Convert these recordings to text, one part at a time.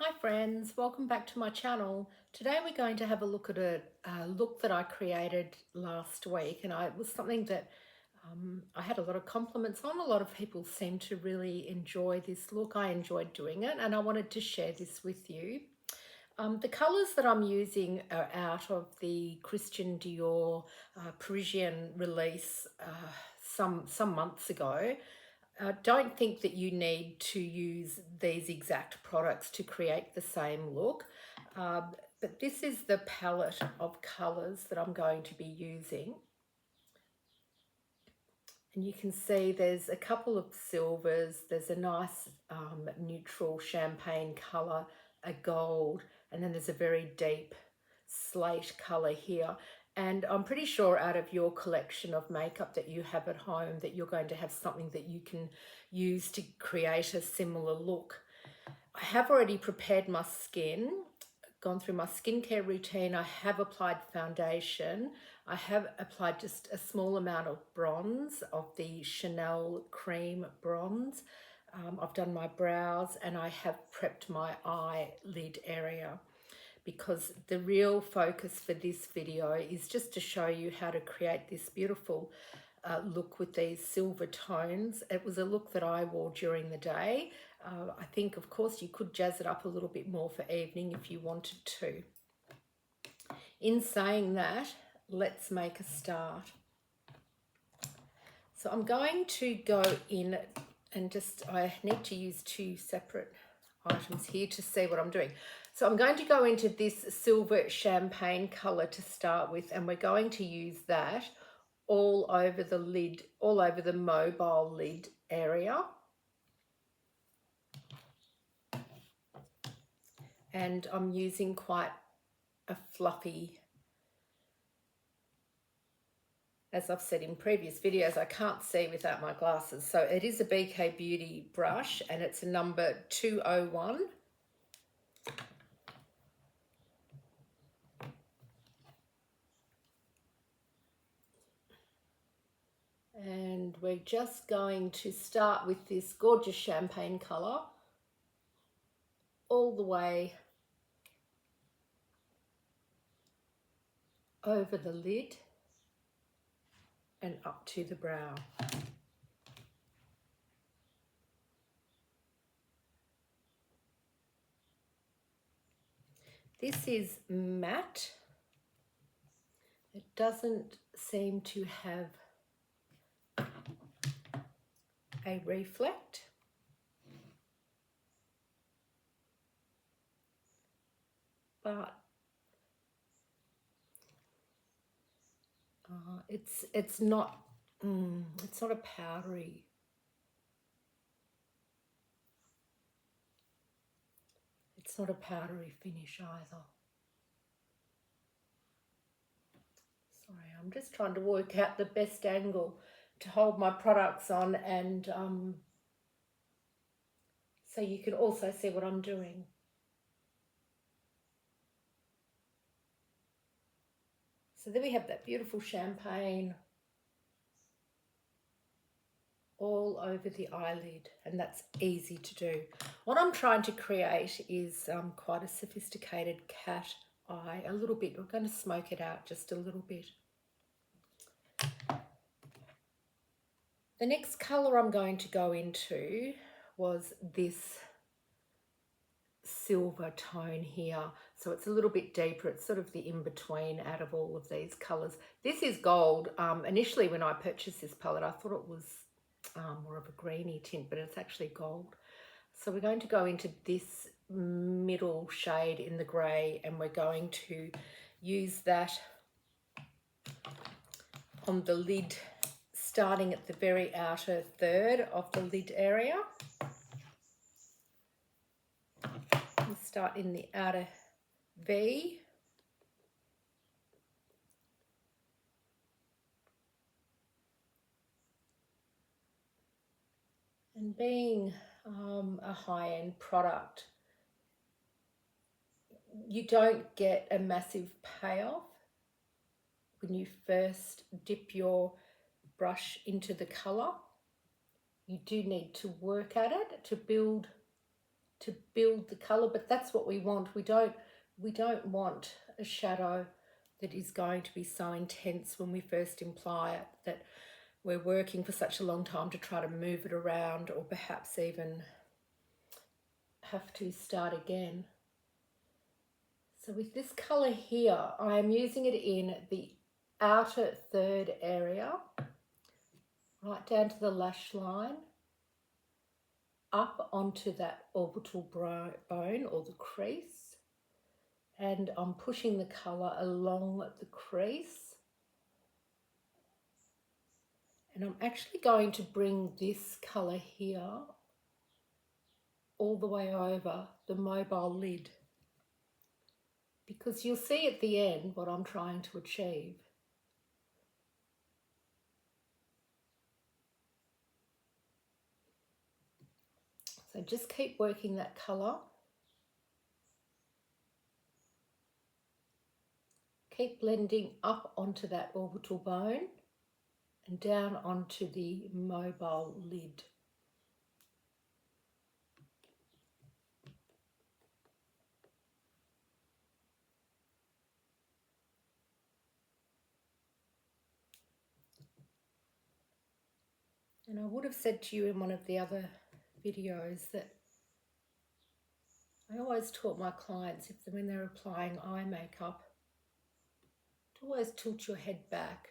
Hi friends, welcome back to my channel. Today we're going to have a look at a look that I created last week, and it was something that I had a lot of compliments on. A lot of people seem to really enjoy this look. I enjoyed doing it and I wanted to share this with you. The colours that I'm using are out of the Christian Dior Parisian release some months ago. Don't think that you need to use these exact products to create the same look, but this is the palette of colours that I'm going to be using. And you can see there's a couple of silvers, there's a nice neutral champagne colour, a gold, and then there's a very deep slate colour here. And I'm pretty sure out of your collection of makeup that you have at home that you're going to have something that you can use to create a similar look. I have already prepared my skin, gone through my skincare routine. I have applied foundation. I have applied just a small amount of bronze, of the Chanel Creme bronze. I've done my brows and I have prepped my eyelid area, because the real focus for this video is just to show you how to create this beautiful look with these silver tones. It was a look that I wore during the day. I think, of course, you could jazz it up a little bit more for evening if you wanted to. In saying that, let's make a start. So I'm going to go in and I need to use two separate items here to see what I'm doing. So I'm going to go into this silver champagne color to start with, and we're going to use that all over the lid, all over the mobile lid area. And I'm using quite a fluffy, as I've said in previous videos, I can't see without my glasses. So it is a BK Beauty brush and it's a number 201. And we're just going to start with this gorgeous champagne colour all the way over the lid and up to the brow. This is matte. It doesn't seem to have a reflect. But it's not a powdery. It's not a powdery finish either. Sorry, I'm just trying to work out the best angle to hold my products on, and so you can also see what I'm doing. So then we have that beautiful champagne all over the eyelid, and that's easy to do. What I'm trying to create is quite a sophisticated cat eye, a little bit. We're going to smoke it out just a little bit. The next colour I'm going to go into was this silver tone here. So it's a little bit deeper. It's sort of the in-between out of all of these colours. This is gold. Initially when I purchased this palette, I thought it was more of a greeny tint, but it's actually gold. So we're going to go into this middle shade in the grey, and we're going to use that on the lid, starting at the very outer third of the lid area. We'll start in the outer V. And being a high-end product, you don't get a massive payoff when you first dip your brush into the colour. You do need to work at it to build to build the colour, but that's what we want. We don't want a shadow that is going to be so intense when we first apply it that we're working for such a long time to try to move it around, or perhaps even have to start again. So with this colour here, I am using it in the outer third area, right down to the lash line, up onto that orbital bone or the crease, and I'm pushing the colour along the crease. And I'm actually going to bring this colour here all the way over the mobile lid, because you'll see at the end what I'm trying to achieve. So just keep working that colour. Keep blending up onto that orbital bone and down onto the mobile lid. And I would have said to you in one of the other videos that I always taught my clients, when they're applying eye makeup, to always tilt your head back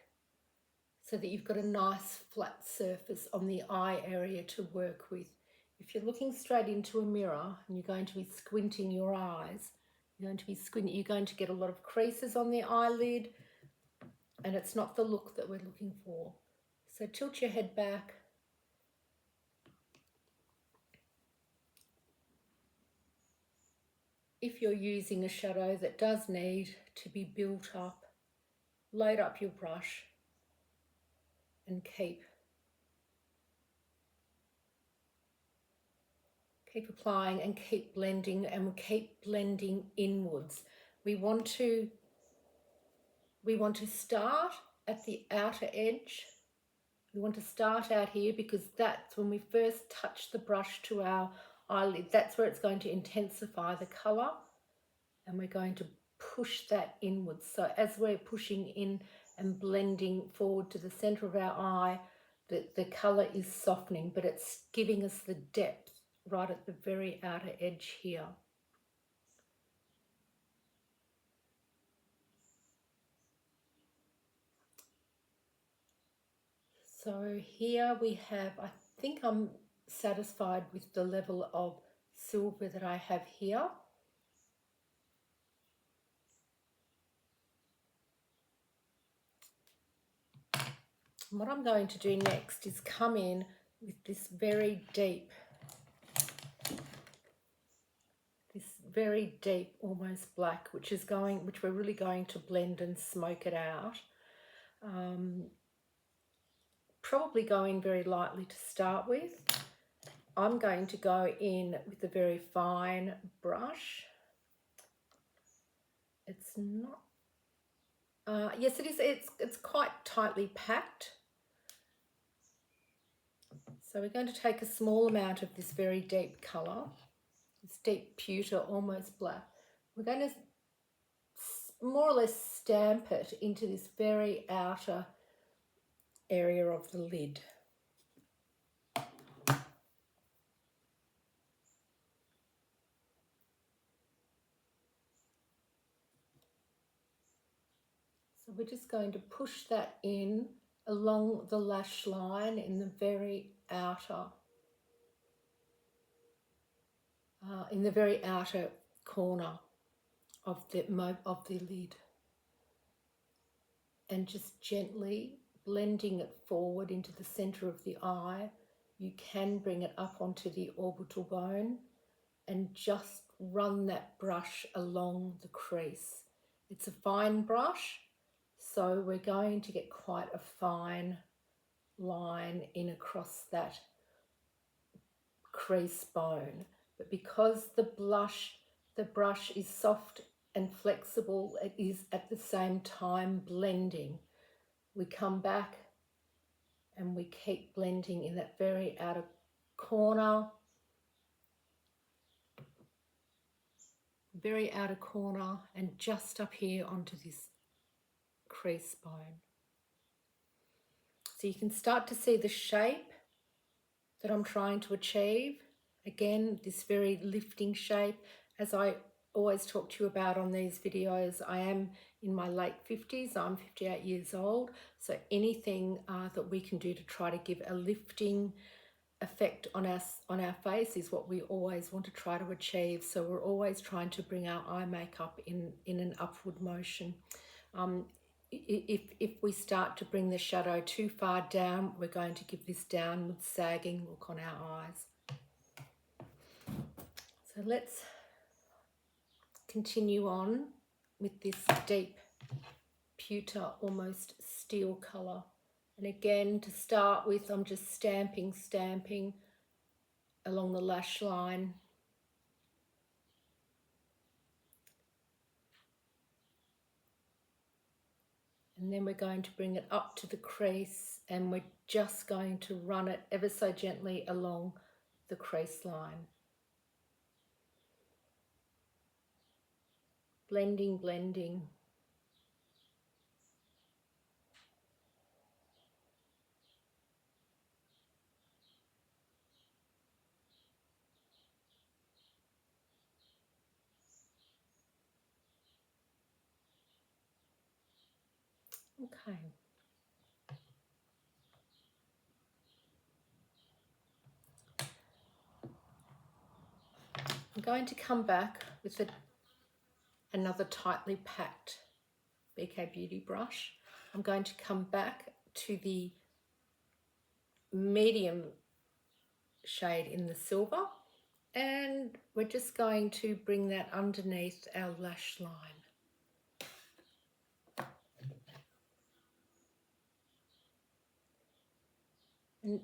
so that you've got a nice flat surface on the eye area to work with. If you're looking straight into a mirror and you're going to be squinting your eyes, you're going to get a lot of creases on the eyelid, and it's not the look that we're looking for. So tilt your head back. If you're using a shadow that does need to be built up, load up your brush and keep applying and keep blending, and keep blending inwards. We want to start at the outer edge. We want to start out here because that's when we first touch the brush to our eyelid. That's where it's going to intensify the colour, and we're going to push that inwards. So as we're pushing in and blending forward to the centre of our eye, the colour is softening, but it's giving us the depth right at the very outer edge here. So here we have, I think I'm satisfied with the level of silver that I have here. And what I'm going to do next is come in with this very deep, almost black, which we're really going to blend and smoke it out. Probably go in very lightly to start with. I'm going to go in with a very fine brush. It's not, yes it is, it's quite tightly packed. So we're going to take a small amount of this very deep colour, this deep pewter, almost black. We're going to more or less stamp it into this very outer area of the lid. So we're just going to push that in along the lash line in the very outer, corner of the lid, and just gently blending it forward into the centre of the eye. You can bring it up onto the orbital bone and just run that brush along the crease. It's a fine brush, so we're going to get quite a fine line in across that crease bone. But because the brush is soft and flexible, it is at the same time blending. We come back and we keep blending in that very outer corner, very outer corner and just up here onto this crease bone. So you can start to see the shape that I'm trying to achieve. Again, this very lifting shape. As I always talk to you about on these videos, I am in my late 50s, I'm 58 years old, so anything that we can do to try to give a lifting effect on our face is what we always want to try to achieve. So we're always trying to bring our eye makeup in an upward motion. If we start to bring the shadow too far down, we're going to give this downward sagging look on our eyes. So let's continue on with this deep pewter, almost steel colour. And again, to start with, I'm just stamping along the lash line. And then we're going to bring it up to the crease, and we're just going to run it ever so gently along the crease line. Blending, blending. Okay. I'm going to come back with another tightly packed BK Beauty brush. I'm going to come back to the medium shade in the silver, and we're just going to bring that underneath our lash line. And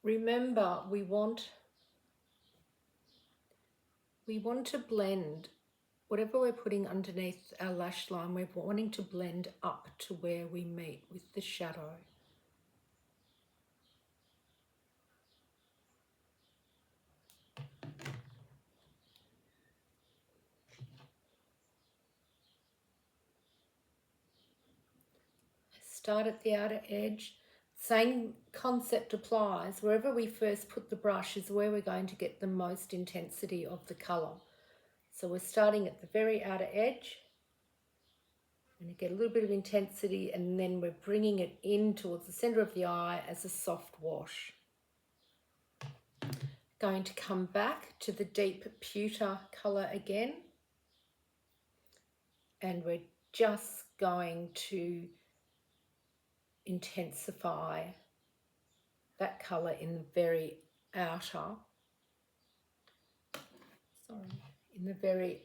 remember, we want to blend whatever we're putting underneath our lash line. We're wanting to blend up to where we meet with the shadow. Start at the outer edge. Same concept applies. Wherever we first put the brush is where we're going to get the most intensity of the colour. So we're starting at the very outer edge, and you get a little bit of intensity, and then we're bringing it in towards the centre of the eye as a soft wash. Going to come back to the deep pewter colour again, and we're just going to intensify that colour in the very outer, in the very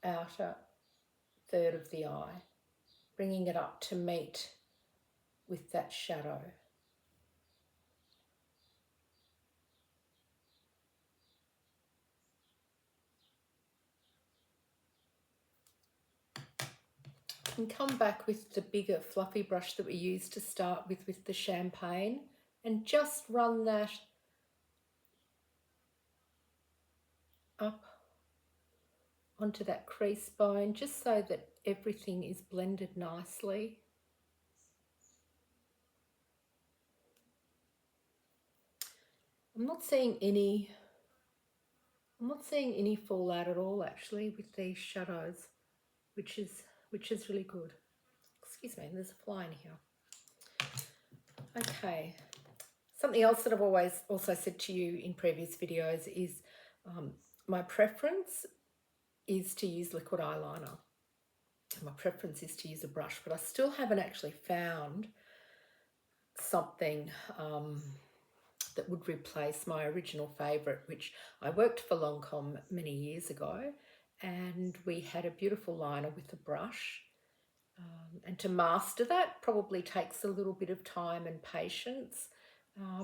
outer third of the eye, bringing it up to meet with that shadow. And come back with the bigger fluffy brush that we used to start with the champagne, and just run that up onto that crease bone, just so that everything is blended nicely. I'm not seeing any fallout at all actually with these shadows, which is really good. Excuse me, there's a fly in here. Okay, something else that I've always also said to you in previous videos is my preference is to use liquid eyeliner. My preference is to use a brush, but I still haven't actually found something that would replace my original favourite, which I worked for Lancôme many years ago, and we had a beautiful liner with a brush. And to master that probably takes a little bit of time and patience,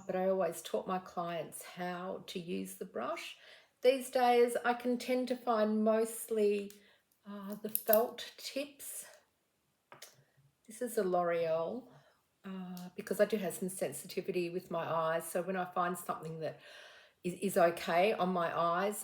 but I always taught my clients how to use the brush. These days I can tend to find mostly the felt tips. This is a L'Oreal, because I do have some sensitivity with my eyes, so when I find something that is okay on my eyes,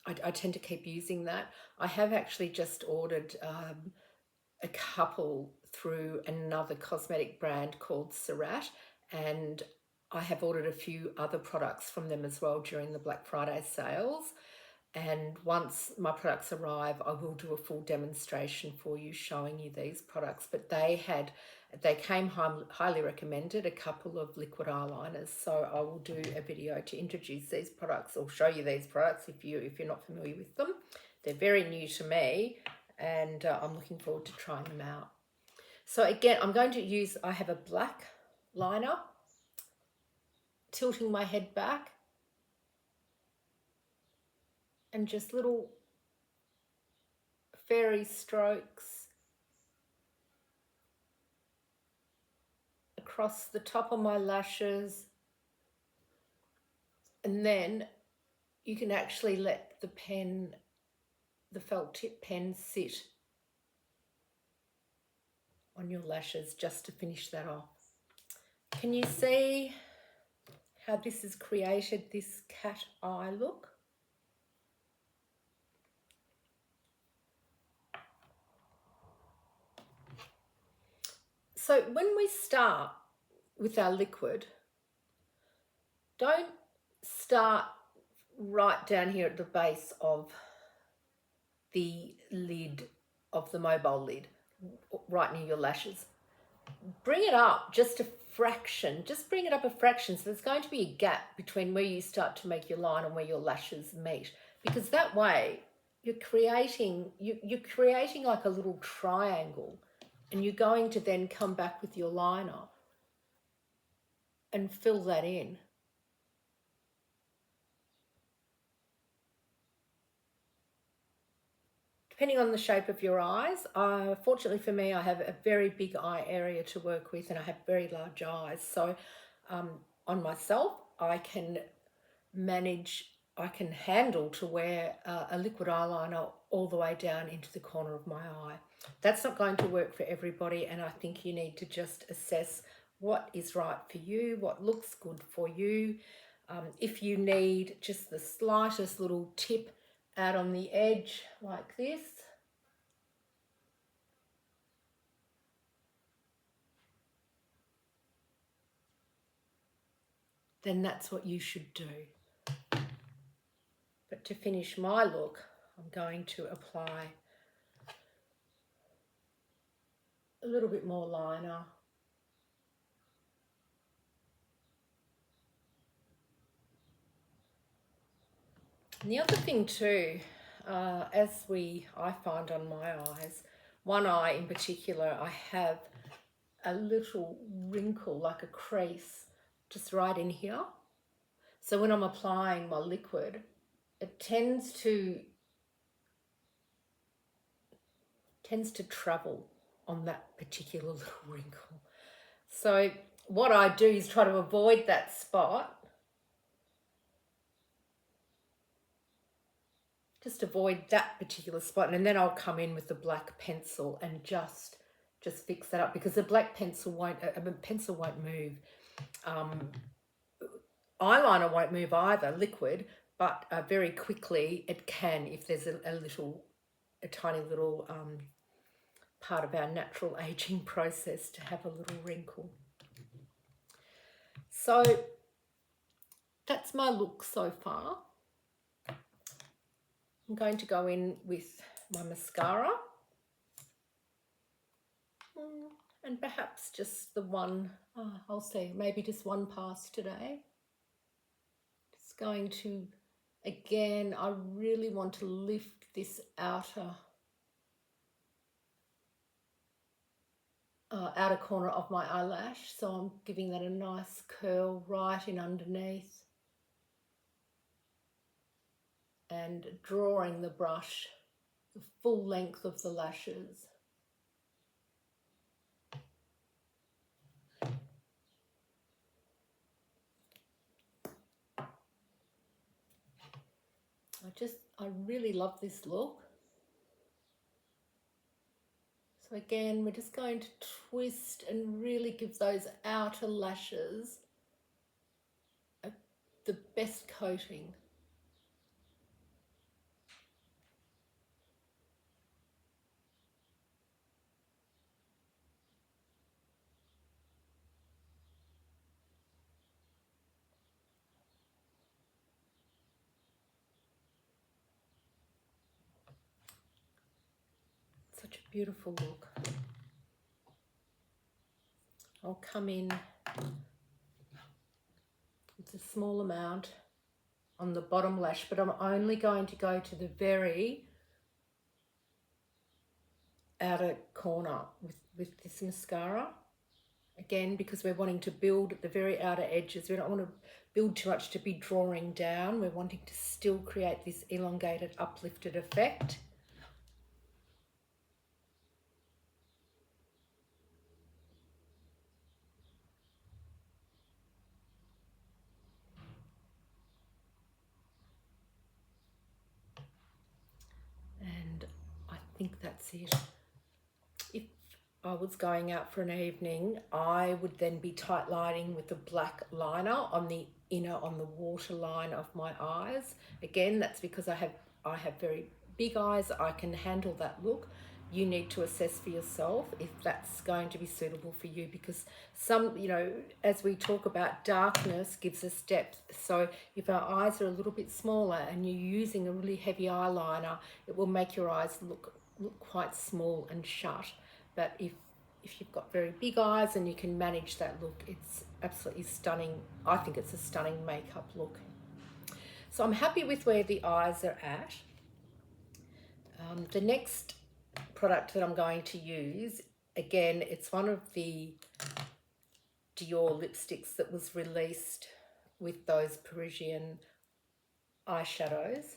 I tend to keep using that. I have actually just ordered a couple through another cosmetic brand called Surat, and I have ordered a few other products from them as well during the Black Friday sales. And once my products arrive, I will do a full demonstration for you showing you these products. But they came highly recommended, a couple of liquid eyeliners. So I will do a video to introduce these products or show you these products if you're not familiar with them. They're very new to me, and I'm looking forward to trying them out. So again, I have a black liner, tilting my head back, and just little fairy strokes across the top of my lashes. And then you can actually let the felt tip pen sit on your lashes just to finish that off. Can you see how this has created this cat eye look? So when we start with our liquid, don't start right down here at the base of the lid of the mobile lid, right near your lashes. Bring it up just a fraction, just bring it up a fraction, so there's going to be a gap between where you start to make your line and where your lashes meet, because that way you're creating like a little triangle, and you're going to then come back with your liner and fill that in. Depending on the shape of your eyes, fortunately for me, I have a very big eye area to work with, and I have very large eyes. So on myself, I can handle to wear a liquid eyeliner all the way down into the corner of my eye. That's not going to work for everybody, and I think you need to just assess what is right for you, what looks good for you. If you need just the slightest little tip out on the edge like this, then that's what you should do. But to finish my look, I'm going to apply a little bit more liner. And the other thing too, I find on my eyes, one eye in particular, I have a little wrinkle, like a crease, just right in here. So when I'm applying my liquid, it tends to travel on that particular little wrinkle. So what I do is try to avoid that spot. Just avoid that particular spot, and then I'll come in with the black pencil and just fix that up, because the black pencil won't move. Eyeliner won't move either, liquid, but very quickly it can if there's a tiny little part of our natural aging process to have a little wrinkle. So that's my look so far. I'm going to go in with my mascara, and perhaps just the one, I'll say maybe just one pass today. Just going to, again, I really want to lift this outer corner of my eyelash, so I'm giving that a nice curl right in underneath and drawing the brush the full length of the lashes. I really love this look. So again, we're just going to twist and really give those outer lashes the best coating. Such a beautiful look. I'll come in with a small amount on the bottom lash, but I'm only going to go to the very outer corner with this mascara. Again, because we're wanting to build at the very outer edges. We don't want to build too much to be drawing down. We're wanting to still create this elongated, uplifted effect. And I think that's it. If I was going out for an evening, I would then be tight lining with a black liner on the inner, on the waterline of my eyes. Again, that's because I have very big eyes. I can handle that look. You need to assess for yourself if that's going to be suitable for you, because some, you know, as we talk about, darkness gives us depth. So if our eyes are a little bit smaller and you're using a really heavy eyeliner, it will make your eyes look quite small and shut. But if you've got very big eyes and you can manage that look, it's absolutely stunning. I think it's a stunning makeup look. So I'm happy with where the eyes are at. The next product that I'm going to use, again, it's one of the Dior lipsticks that was released with those Parisian eyeshadows,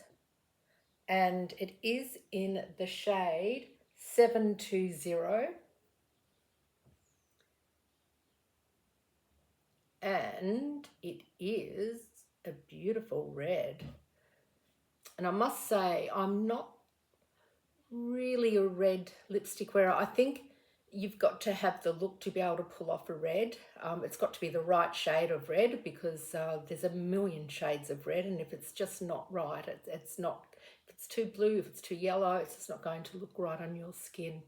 and it is in the shade 720, and it is a beautiful red. And I must say, I'm not really a red lipstick wearer. I think you've got to have the look to be able to pull off a red. It's got to be the right shade of red, because there's a million shades of red, and if it's just not right, it's not. If it's too blue, if it's too yellow, it's just not going to look right on your skin.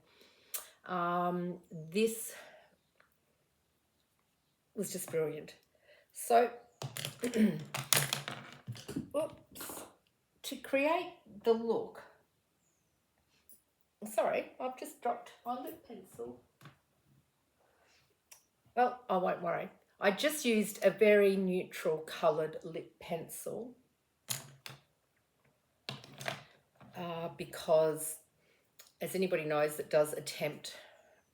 This was just brilliant. So, oops, to create the look. Sorry, I've just dropped my lip pencil. Well, I won't worry. I just used a very neutral coloured lip pencil because, as anybody knows that does attempt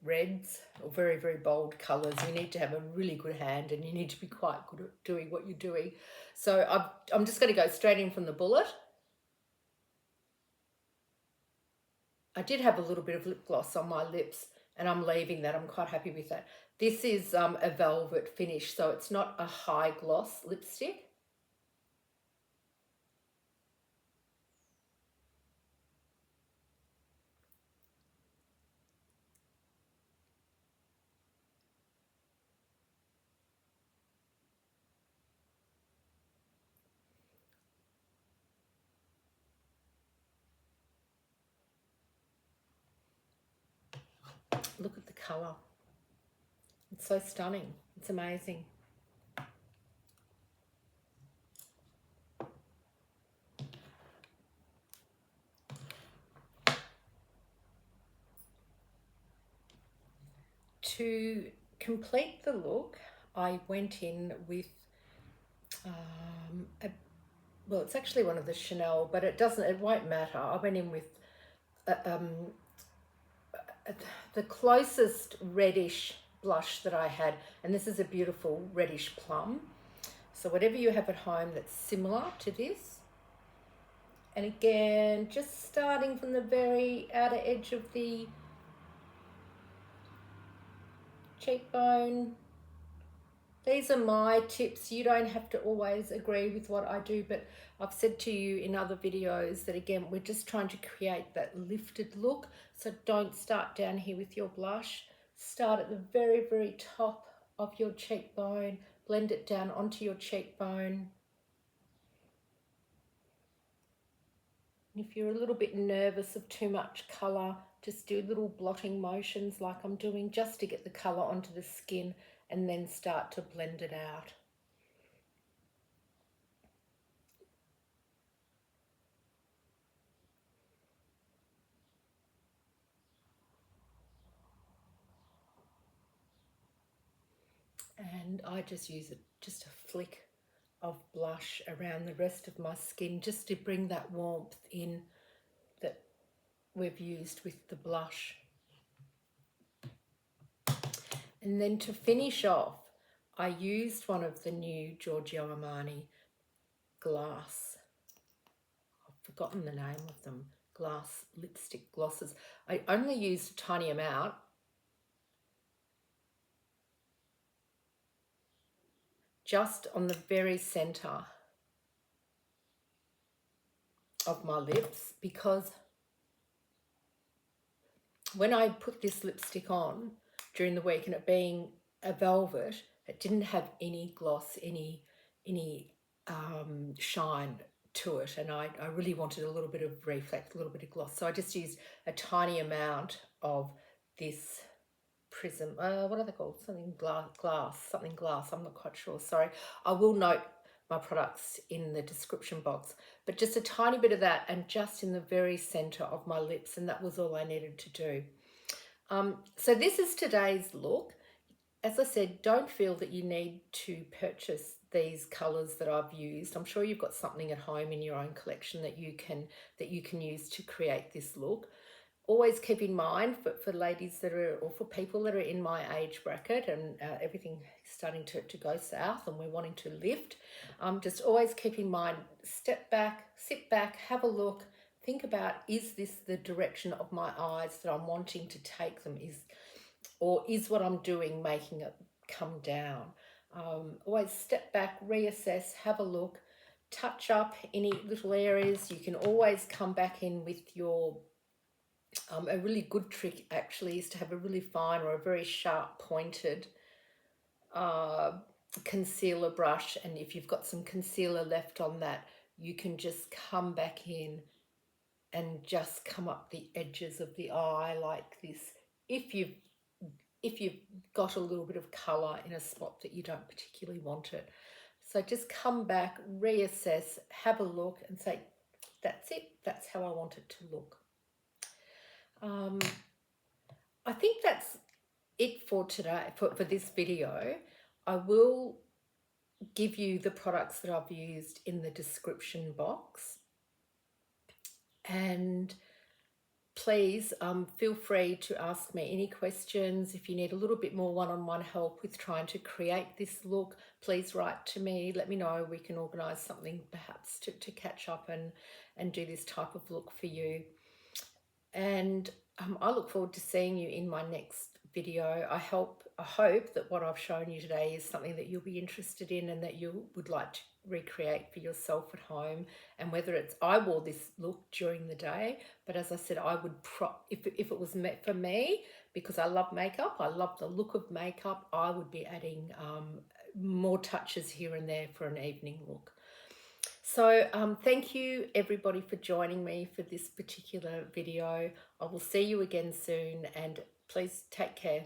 reds or very, very bold colours, you need to have a really good hand and you need to be quite good at doing what you're doing. So I'm just going to go straight in from the bullet. I did have a little bit of lip gloss on my lips, and I'm leaving that. I'm quite happy with that. This is a velvet finish, so it's not a high gloss lipstick. Look at the colour. It's so stunning. It's amazing. To complete the look, I went in with, well, it's actually one of the Chanel, but it won't matter. I went in with the closest reddish blush that I had, and this is a beautiful reddish plum. So whatever you have at home that's similar to this. And again, just starting from the very outer edge of the cheekbone. These are my tips. You don't have to always agree with what I do, but I've said to you in other videos that, again, we're just trying to create that lifted look. So don't start down here with your blush. Start at the very, very top of your cheekbone. Blend it down onto your cheekbone. If you're a little bit nervous of too much colour, just do little blotting motions like I'm doing, just to get the colour onto the skin, and then start to blend it out. And I just use just a flick of blush around the rest of my skin just to bring that warmth in that we've used with the blush. And then to finish off, I used one of the new Giorgio Armani glass, I've forgotten the name of them, glass lipstick glosses. I only used a tiny amount, just on the very center of my lips, because when I put this lipstick on during the week, and it being a velvet, it didn't have any gloss, any shine to it, and I really wanted a little bit of reflect, a little bit of gloss, so I just used a tiny amount of this prism, what are they called, something glass, I'm not quite sure, sorry. I will note my products in the description box, but just a tiny bit of that, and just in the very center of my lips, and that was all I needed to do. So this is today's look. As I said, don't feel that you need to purchase these colors that I've used. I'm sure you've got something at home in your own collection that you can use to create this look. Always keep in mind for ladies that are, or for people that are in my age bracket, and everything starting to go south and we're wanting to lift, just always keep in mind, step back, sit back, have a look, think about, is this the direction of my eyes that I'm wanting to take them, or is what I'm doing making it come down? Always step back, reassess, have a look, touch up any little areas. You can always come back in with your a really good trick actually is to have a really fine or a very sharp pointed concealer brush, and if you've got some concealer left on that, you can just come back in and just come up the edges of the eye like this, if you've got a little bit of colour in a spot that you don't particularly want it. So just come back, reassess, have a look and say, that's it, that's how I want it to look. I think that's it for today, for this video. I will give you the products that I've used in the description box, and please feel free to ask me any questions. If you need a little bit more one-on-one help with trying to create this look, please write to me, let me know. We can organise something perhaps to catch up and do this type of look for you. And I look forward to seeing you in my next video. I hope that what I've shown you today is something that you'll be interested in and that you would like to recreate for yourself at home. And whether it's, I wore this look during the day, but as I said, I would, if it was meant for me, because I love makeup, I love the look of makeup, I would be adding more touches here and there for an evening look. So thank you everybody for joining me for this particular video. I will see you again soon, and please take care.